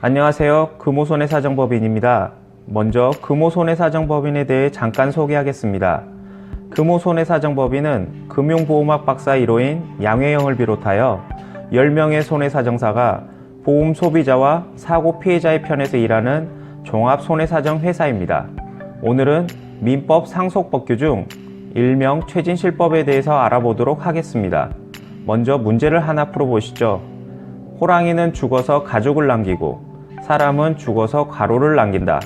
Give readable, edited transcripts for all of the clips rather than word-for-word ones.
안녕하세요. 금호손해사정법인입니다. 먼저 금호손해사정법인에 대해 잠깐 소개하겠습니다. 금호손해사정법인은 금융보험학 박사 1호인 양회영을 비롯하여 10명의 손해사정사가 보험 소비자와 사고 피해자의 편에서 일하는 종합손해사정 회사입니다. 오늘은 민법 상속법규 중 일명 최진실법에 대해서 알아보도록 하겠습니다. 먼저 문제를 하나 풀어보시죠. 호랑이는 죽어서 가죽을 남기고 사람은 죽어서 가로를 남긴다.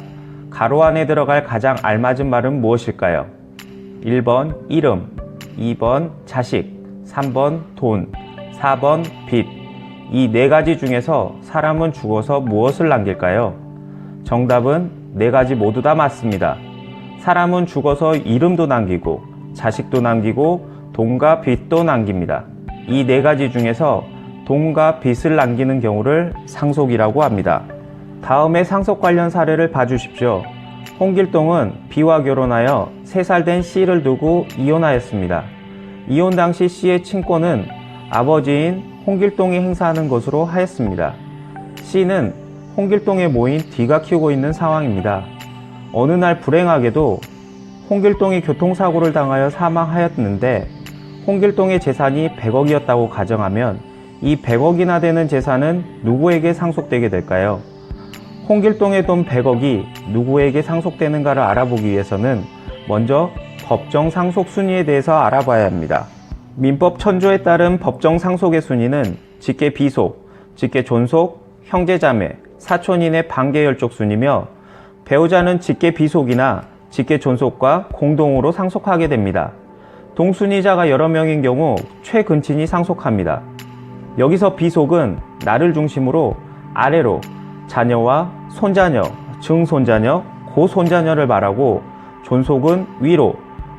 가로 안에 들어갈 가장 알맞은 말은 무엇일까요? 1번 이름, 2번 자식, 3번 돈, 4번 빚. 이 네 가지 중에서 사람은 죽어서 무엇을 남길까요? 정답은 네 가지 모두 다 맞습니다. 사람은 죽어서 이름도 남기고 자식도 남기고 돈과 빚도 남깁니다. 이 네 가지 중에서 돈과 빚을 남기는 경우를 상속이라고 합니다. 다음에 상속 관련 사례를 봐주십시오. 홍길동은 B와 결혼하여 3살 된 C를 두고 이혼하였습니다. 이혼 당시 C의 친권은 아버지인 홍길동이 행사하는 것으로 하였습니다. C는 홍길동의 모인 D가 키우고 있는 상황입니다. 어느 날 불행하게도 홍길동이 교통사고를 당하여 사망하였는데 홍길동의 재산이 100억이었다고 가정하면 이 100억이나 되는 재산은 누구에게 상속되게 될까요? 홍길동의 돈 100억이 누구에게 상속되는가를 알아보기 위해서는 먼저 법정 상속 순위에 대해서 알아봐야 합니다. 민법 천조에 따른 법정 상속의 순위는 직계 비속, 직계 존속, 형제자매, 사촌인의 반계열족 순이며 배우자는 직계 비속이나 직계 존속과 공동으로 상속하게 됩니다. 동순위자가 여러 명인 경우 최근친이 상속합니다. 여기서 비속은 나를 중심으로 아래로 자녀와 손자녀, 증손자녀, 고손자녀를 말하고 존속은 위로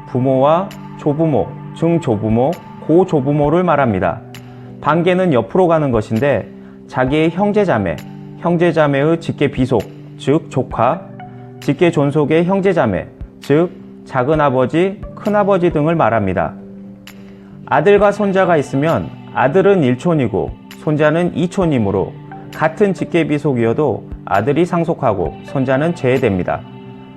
부모와 조부모, 증조부모, 고조부모를 말합니다. 반계는 옆으로 가는 것인데 자기의 형제자매, 형제자매의 직계 비속, 즉 조카, 직계 존속의 형제자매, 즉 작은아버지, 큰아버지 등을 말합니다. 아들과 손자가 있으면 아들은 1촌이고 손자는 2촌이므로 같은 직계비속이어도 아들이 상속하고 손자는 제외됩니다.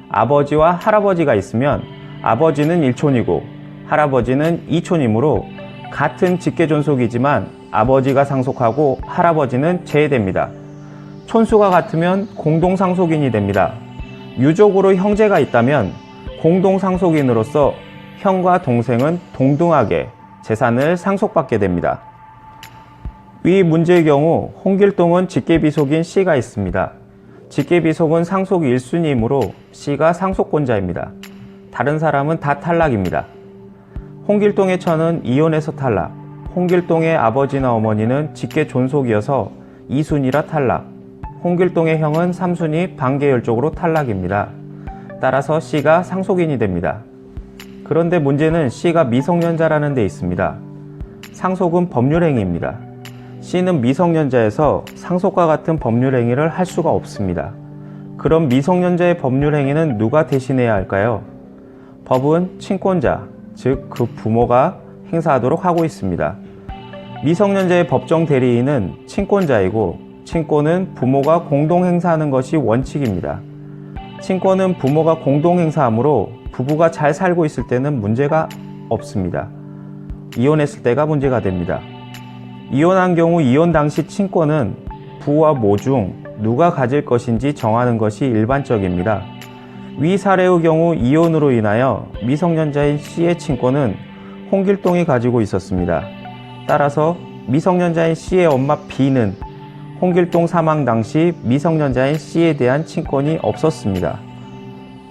아버지와 할아버지가 있으면 아버지는 1촌이고 할아버지는 2촌이므로 같은 직계존속이지만 아버지가 상속하고 할아버지는 제외됩니다. 촌수가 같으면 공동상속인이 됩니다. 유족으로 형제가 있다면 공동상속인으로서 형과 동생은 동등하게 재산을 상속받게 됩니다. 위 문제의 경우 홍길동은 직계비속인 C가 있습니다. 직계비속은 상속 1순위이므로 C가 상속권자입니다. 다른 사람은 다 탈락입니다. 홍길동의 처는 이혼해서 탈락, 홍길동의 아버지나 어머니는 직계존속이어서 2순위라 탈락, 홍길동의 형은 3순위 반계열족으로 탈락입니다. 따라서 C가 상속인이 됩니다. 그런데 문제는 C가 미성년자라는 데 있습니다. 상속은 법률행위입니다. C는 미성년자에서 상속과 같은 법률행위를 할 수가 없습니다. 그럼 미성년자의 법률행위는 누가 대신해야 할까요? 법은 친권자, 즉 그 부모가 행사하도록 하고 있습니다. 미성년자의 법정 대리인은 친권자이고 친권은 부모가 공동 행사하는 것이 원칙입니다. 친권은 부모가 공동 행사하므로 부부가 잘 살고 있을 때는 문제가 없습니다. 이혼했을 때가 문제가 됩니다. 이혼한 경우 이혼 당시 친권은 부와 모 중 누가 가질 것인지 정하는 것이 일반적입니다. 위 사례의 경우 이혼으로 인하여 미성년자인 C의 친권은 홍길동이 가지고 있었습니다. 따라서 미성년자인 C의 엄마 B는 홍길동 사망 당시 미성년자인 C에 대한 친권이 없었습니다.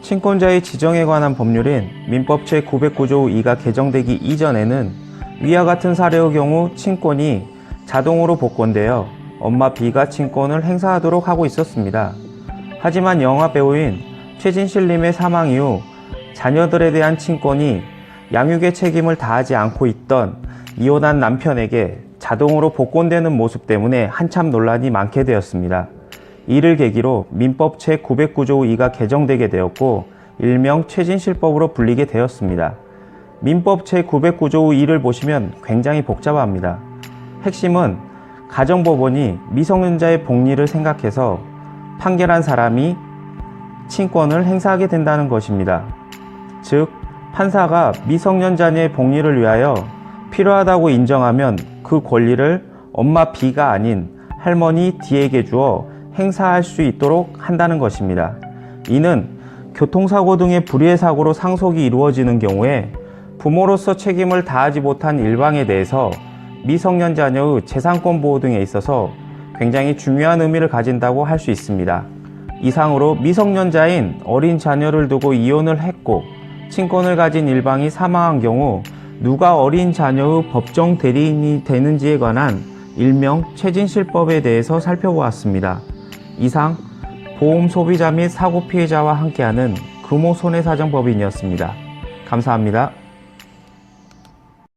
친권자의 지정에 관한 법률인 민법 제909조 2가 개정되기 이전에는 위와 같은 사례의 경우 친권이 자동으로 복권되어 엄마 B가 친권을 행사하도록 하고 있었습니다. 하지만 영화 배우인 최진실님의 사망 이후 자녀들에 대한 친권이 양육의 책임을 다하지 않고 있던 이혼한 남편에게 자동으로 복권되는 모습 때문에 한참 논란이 많게 되었습니다. 이를 계기로 민법 제909조 2가 개정되게 되었고 일명 최진실법으로 불리게 되었습니다. 민법 제909조 2를 보시면 굉장히 복잡합니다. 핵심은 가정법원이 미성년자의 복리를 생각해서 판결한 사람이 친권을 행사하게 된다는 것입니다. 즉, 판사가 미성년 자녀의 복리를 위하여 필요하다고 인정하면 그 권리를 엄마 B가 아닌 할머니 D에게 주어 행사할 수 있도록 한다는 것입니다. 이는 교통사고 등의 불의의 사고로 상속이 이루어지는 경우에 부모로서 책임을 다하지 못한 일방에 대해서 미성년 자녀의 재산권 보호 등에 있어서 굉장히 중요한 의미를 가진다고 할 수 있습니다. 이상으로 미성년자인 어린 자녀를 두고 이혼을 했고 친권을 가진 일방이 사망한 경우 누가 어린 자녀의 법정 대리인이 되는지에 관한 일명 최진실법에 대해서 살펴보았습니다. 이상 보험 소비자 및 사고 피해자와 함께하는 금호 손해사정법인이었습니다. 감사합니다.